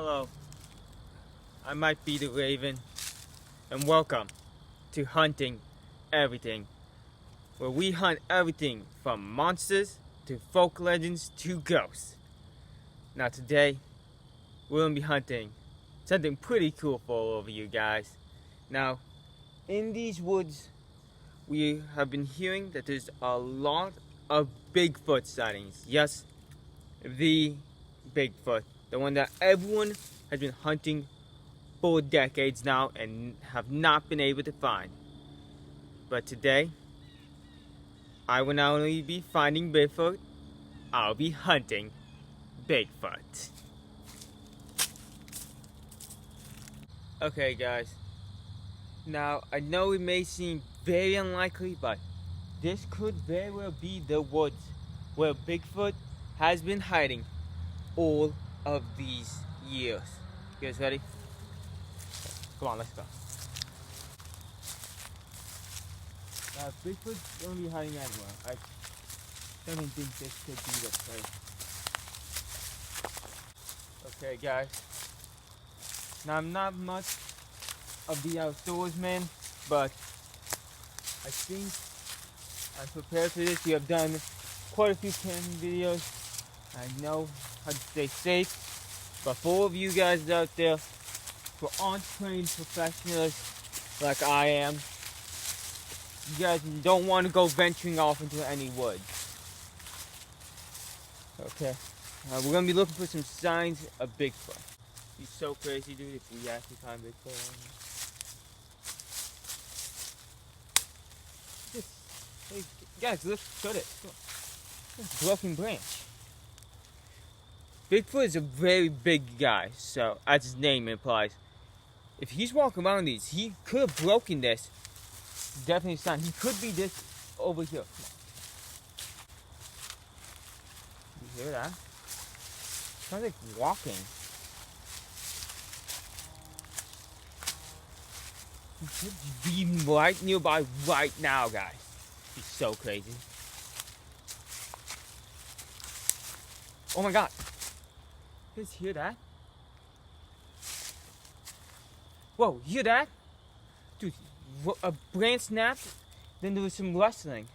Hello, I might be the Raven, and welcome to Hunting Everything, where we hunt everything from monsters to folk legends to ghosts. Now today, we're going to be hunting something pretty cool for all of you guys. Now, in these woods, we have been hearing that there's a lot of Bigfoot sightings. Yes, the Bigfoot, the one that everyone has been hunting for decades now and have not been able to find. But today, I will not only be finding Bigfoot, I'll be hunting Bigfoot. Okay guys, now I know it may seem very unlikely, but this could very well be the woods where Bigfoot has been hiding all of these years. You guys ready? Come on, let's go. Now, Bigfoot's gonna be hiding anywhere. I don't even think this could be the place. Okay, guys. Now, I'm not much of the outdoors man, but I think I'm prepared for this. You have done quite a few camping videos. I know how to stay safe. But for all of you guys out there who aren't trained professionals like I am, you guys don't want to go venturing off into any woods. Okay, we're gonna be looking for some signs of Bigfoot. He's so crazy, dude. If we actually find Bigfoot, hey guys, look, shut it. It's a broken branch. Bigfoot is a very big guy, so as his name implies, if he's walking around these, he could have broken this. Definitely a sign. He could be this over here. You hear that? Sounds like walking. He could be right nearby right now, guys. He's so crazy. Oh my god. You guys hear that? Whoa, you hear that? Dude, a branch snapped, then there was some rustling.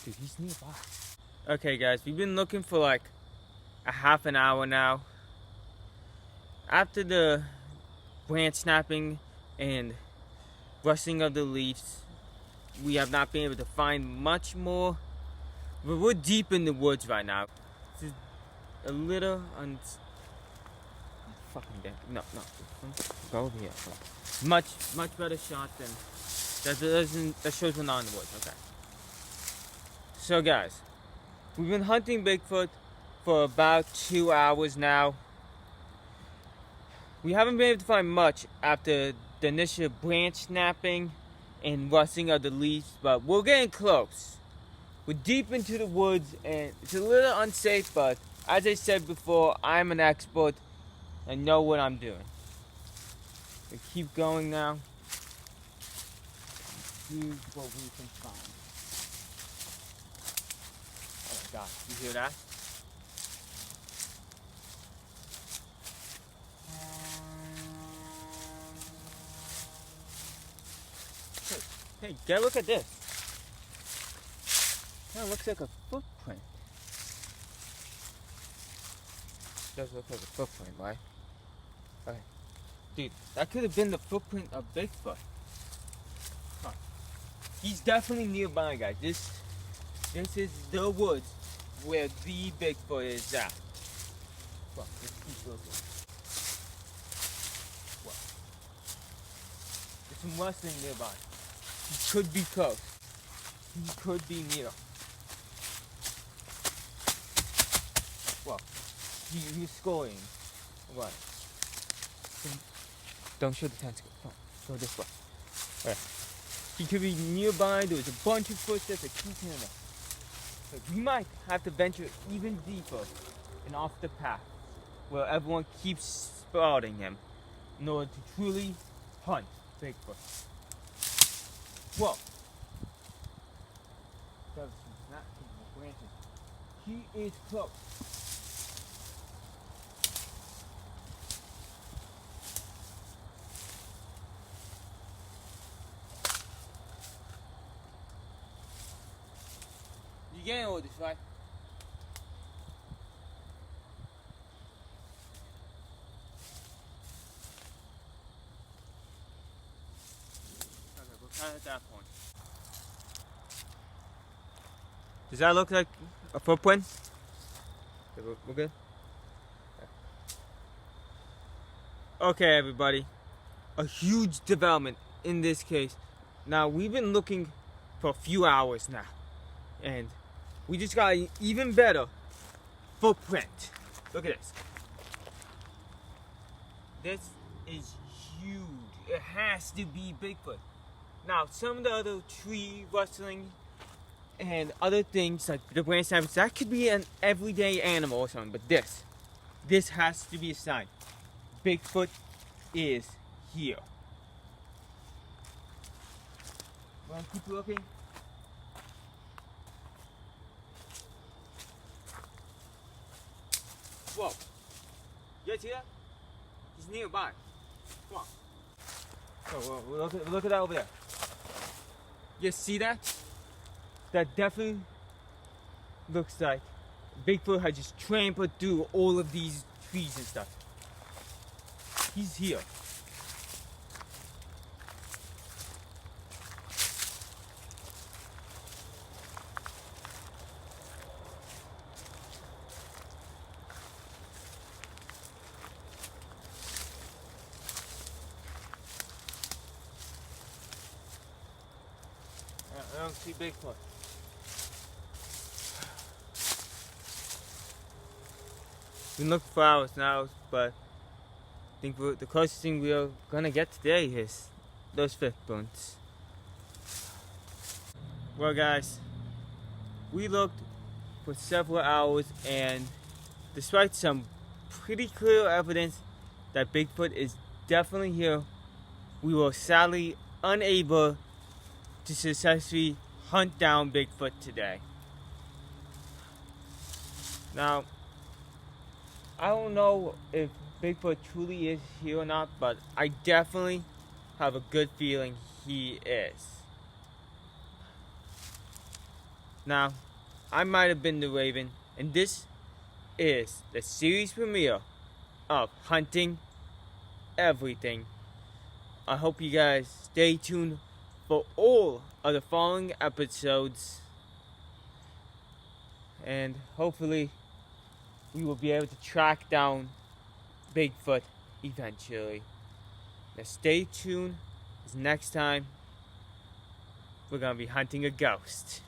Dude, he's nearby. Okay guys, we've been looking for like a half an hour now. After the branch snapping and rustling of the leaves, we have not been able to find much more. But we're deep in the woods right now. This is a little fucking dead. No. Go over here. Much better shot than that shows we're not in the woods. Okay. So guys, we've been hunting Bigfoot for about 2 hours now. We haven't been able to find much after the initial branch snapping and rustling of the leaves, but we're getting close. We're deep into the woods and it's a little unsafe, but as I said before, I'm an expert. I know what I'm doing. We keep going now. See what we can find. Oh my god, you hear that? Hey, get a look at this. Kind of looks like a footprint. Does look like a footprint, right? Okay. Dude, that could have been the footprint of Bigfoot. Huh. He's definitely nearby, guys. This is the woods where the Bigfoot is at. Well, let's keep looking. Well, there's some rustling nearby. He could be close. He could be near. Well, he's scoring. Right. Don't show the tentacle. No, go this way. Alright. He could be nearby. There was a bunch of footsteps that keep hearing us. But we might have to venture even deeper and off the path where everyone keeps spotting him in order to truly hunt Bigfoot. Whoa. That was not the branches. He is close. getting all this, right? Okay, we're kind of at that point. Does that look like a footprint? Okay, we're good? Okay, everybody. A huge development in this case. Now, we've been looking for a few hours now. And we just got an even better footprint. Look at this. This is huge. It has to be Bigfoot. Now, some of the other tree rustling and other things like the branch snappers, that could be an everyday animal or something. But this has to be a sign. Bigfoot is here. Wanna keep looking? Whoa. You guys see that? He's nearby. Come on. Oh, well, look at that over there. You see that? That definitely looks like Bigfoot had just trampled through all of these trees and stuff. He's here. I don't see Bigfoot. We've been looking for hours now, but I think the closest thing we're gonna get today is those footprints. Well, guys, we looked for several hours, and despite some pretty clear evidence that Bigfoot is definitely here, we were sadly unable to successfully hunt down Bigfoot today. Now, I don't know if Bigfoot truly is here or not, but I definitely have a good feeling he is. Now, I might have been the Raven, and this is the series premiere of Hunting Everything. I hope you guys stay tuned for all of the following episodes, and hopefully we will be able to track down Bigfoot eventually. Now stay tuned, because next time we're going to be hunting a ghost.